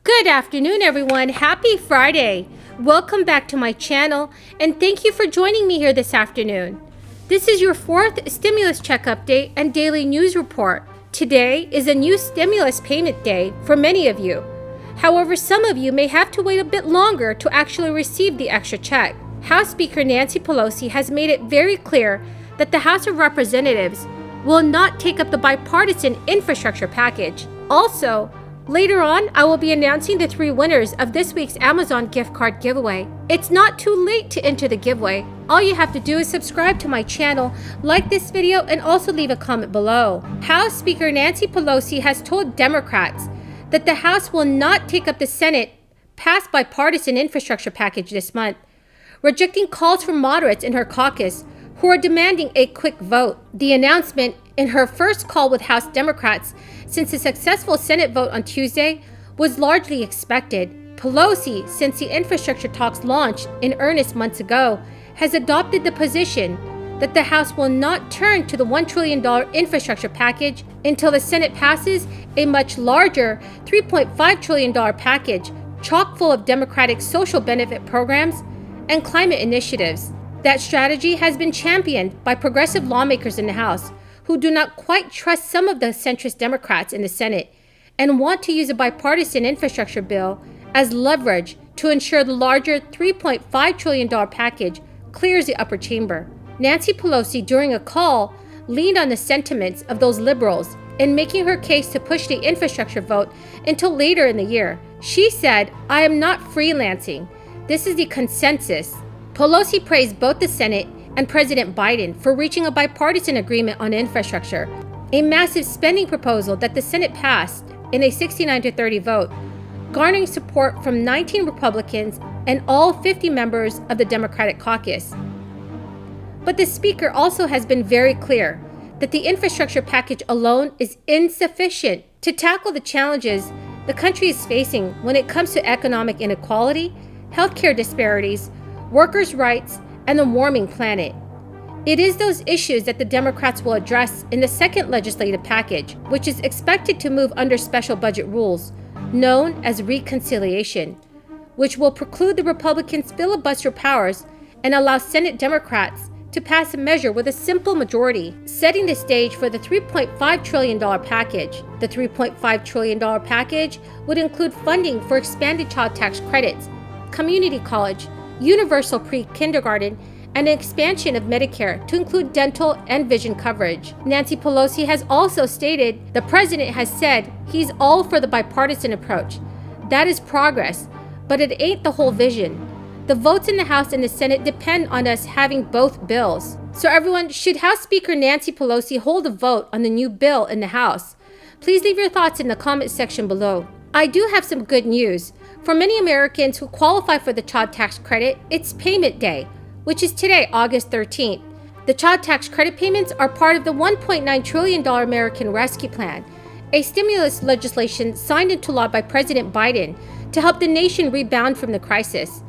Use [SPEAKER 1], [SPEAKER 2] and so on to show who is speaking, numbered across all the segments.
[SPEAKER 1] Good afternoon, everyone. Happy Friday. Welcome back to my channel, and thank you for joining me here this afternoon. This is your fourth stimulus check update and daily news report. Today is a new stimulus payment day for many of you. However, some of you may have to wait a bit longer to actually receive the extra check. House Speaker Nancy Pelosi has made it very clear that the House of Representatives will not take up the bipartisan infrastructure package. Also, later on, I will be announcing the 3 winners of this week's Amazon gift card giveaway. It's not too late to enter the giveaway. All you have to do is subscribe to my channel, like this video, and also leave a comment below. House Speaker Nancy Pelosi has told Democrats that the House will not take up the Senate passed bipartisan infrastructure package this month, rejecting calls from moderates in her caucus who are demanding a quick vote. The announcement in her first call with House Democrats since the successful Senate vote on Tuesday was largely expected. Pelosi, since the infrastructure talks launched in earnest months ago, has adopted the position that the House will not turn to the $1 trillion infrastructure package until the Senate passes a much larger $3.5 trillion package chock full of Democratic social benefit programs and climate initiatives. That strategy has been championed by progressive lawmakers in the House who do not quite trust some of the centrist Democrats in the Senate and want to use a bipartisan infrastructure bill as leverage to ensure the larger $3.5 trillion package clears the upper chamber. Nancy Pelosi, during a call, leaned on the sentiments of those liberals in making her case to push the infrastructure vote until later in the year. She said, "I am not freelancing. This is the consensus." Pelosi praised both the Senate and President Biden for reaching a bipartisan agreement on infrastructure, a massive spending proposal that the Senate passed in a 69-30 vote, garnering support from 19 Republicans and all 50 members of the Democratic caucus. But the Speaker also has been very clear that the infrastructure package alone is insufficient to tackle the challenges the country is facing when it comes to economic inequality, healthcare disparities, workers' rights, and the warming planet. It is those issues that the Democrats will address in the second legislative package, which is expected to move under special budget rules, known as reconciliation, which will preclude the Republicans' filibuster powers and allow Senate Democrats to pass a measure with a simple majority, setting the stage for the $3.5 trillion package. The $3.5 trillion package would include funding for expanded child tax credits, community college, universal pre-kindergarten, and an expansion of Medicare to include dental and vision coverage. Nancy Pelosi has also stated the president has said he's all for the bipartisan approach. That is progress, but it ain't the whole vision. The votes in the House and the Senate depend on us having both bills. So everyone, should House Speaker Nancy Pelosi hold a vote on the new bill in the House? Please leave your thoughts in the comment section below. I do have some good news. For many Americans who qualify for the child tax credit, it's payment day, which is today, August 13th. The child tax credit payments are part of the $1.9 trillion American Rescue Plan, a stimulus legislation signed into law by President Biden to help the nation rebound from the crisis.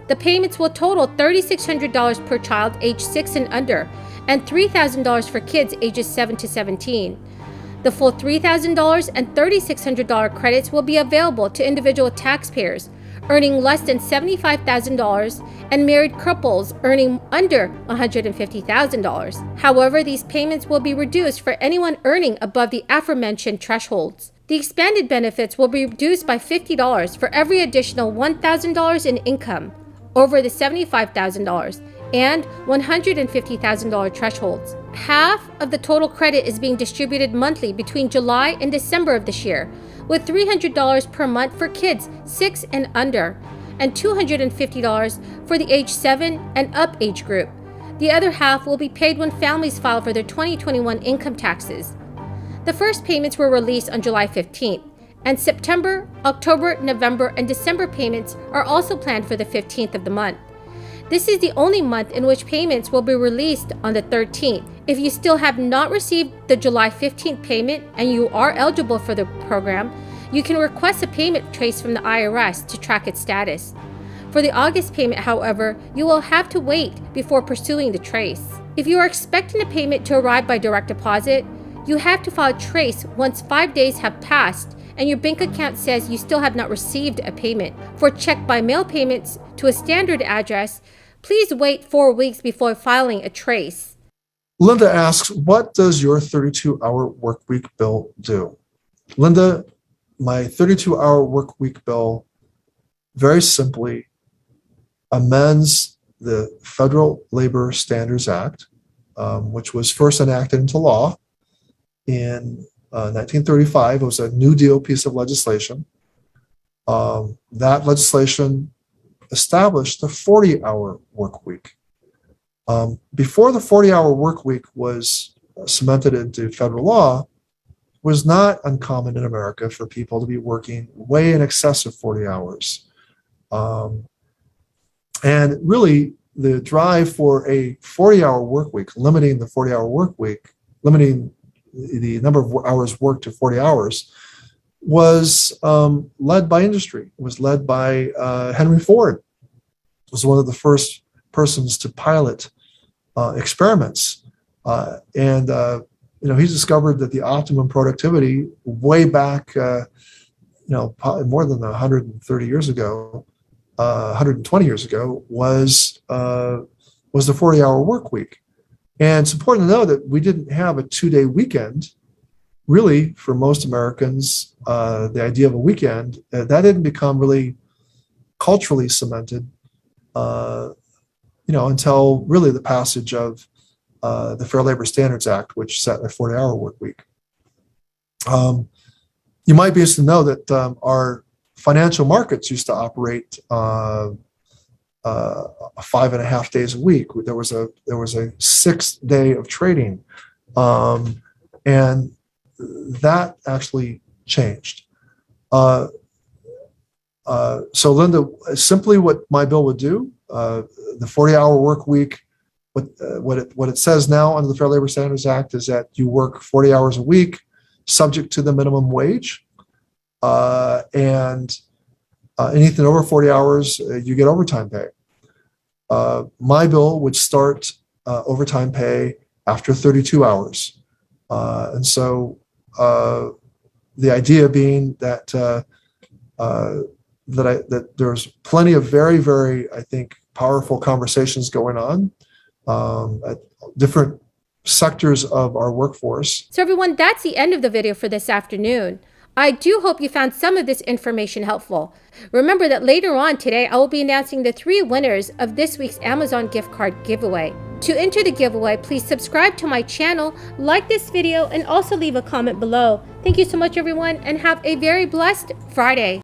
[SPEAKER 1] The payments will total $3,600 per child aged 6 and under, and $3,000 for kids ages 7 to 17. The full $3,000 and $3,600 credits will be available to individual taxpayers earning less than $75,000 and married couples earning under $150,000. However, these payments will be reduced for anyone earning above the aforementioned thresholds. The expanded benefits will be reduced by $50 for every additional $1,000 in income over the $75,000 and $150,000 thresholds. Half of the total credit is being distributed monthly between July and December of this year, with $300 per month for kids 6 and under, and $250 for the age 7 and up age group. The other half will be paid when families file for their 2021 income taxes. The first payments were released on July 15th, and September, October, November, and December payments are also planned for the 15th of the month. This is the only month in which payments will be released on the 13th. If you still have not received the July 15th payment and you are eligible for the program, you can request a payment trace from the IRS to track its status. For the August payment, however, you will have to wait before pursuing the trace. If you are expecting a payment to arrive by direct deposit, you have to file a trace once 5 days have passed and your bank account says you still have not received a payment. For check by mail payments to a standard address, please wait 4 weeks before filing a trace.
[SPEAKER 2] Linda asks, what does your 32-hour work week bill do? Linda, my 32-hour work week bill very simply amends the Federal Labor Standards Act, which was first enacted into law in 1935. It was a New Deal piece of legislation. That legislation established the 40-hour work week. Before the 40-hour work week was cemented into federal law, it was not uncommon in America for people to be working way in excess of 40 hours. And really, the drive for a 40-hour work week, limiting the 40-hour work week, limiting the number of hours worked to 40 hours, was led by industry. It was led by Henry Ford. It was one of the first persons to pilot experiments. He discovered that the optimum productivity way back, more than 130 years ago, 120 years ago, was the 40-hour work week. And it's important to know that we didn't have a 2-day weekend. Really, for most Americans, the idea of a weekend, that didn't become really culturally cemented, until really the passage of the Fair Labor Standards Act, which set a 40-hour work week. You might be interested to know that our financial markets used to operate 5.5 days a week. There was a 6th day of trading, and that actually changed. So Linda, simply what my bill would do, the 40-hour work week, what it says now under the Fair Labor Standards Act is that you work 40 hours a week, subject to the minimum wage, and anything over 40 hours, you get overtime pay. My bill would start overtime pay after 32 hours. And so the idea being that that there's plenty of very, very, I think, powerful conversations going on at different sectors of our workforce.
[SPEAKER 1] So everyone, that's the end of the video for this afternoon. I do hope you found some of this information helpful. Remember that later on today, I will be announcing the 3 winners of this week's Amazon gift card giveaway. To enter the giveaway, please subscribe to my channel, like this video, and also leave a comment below. Thank you so much, everyone, and have a very blessed Friday.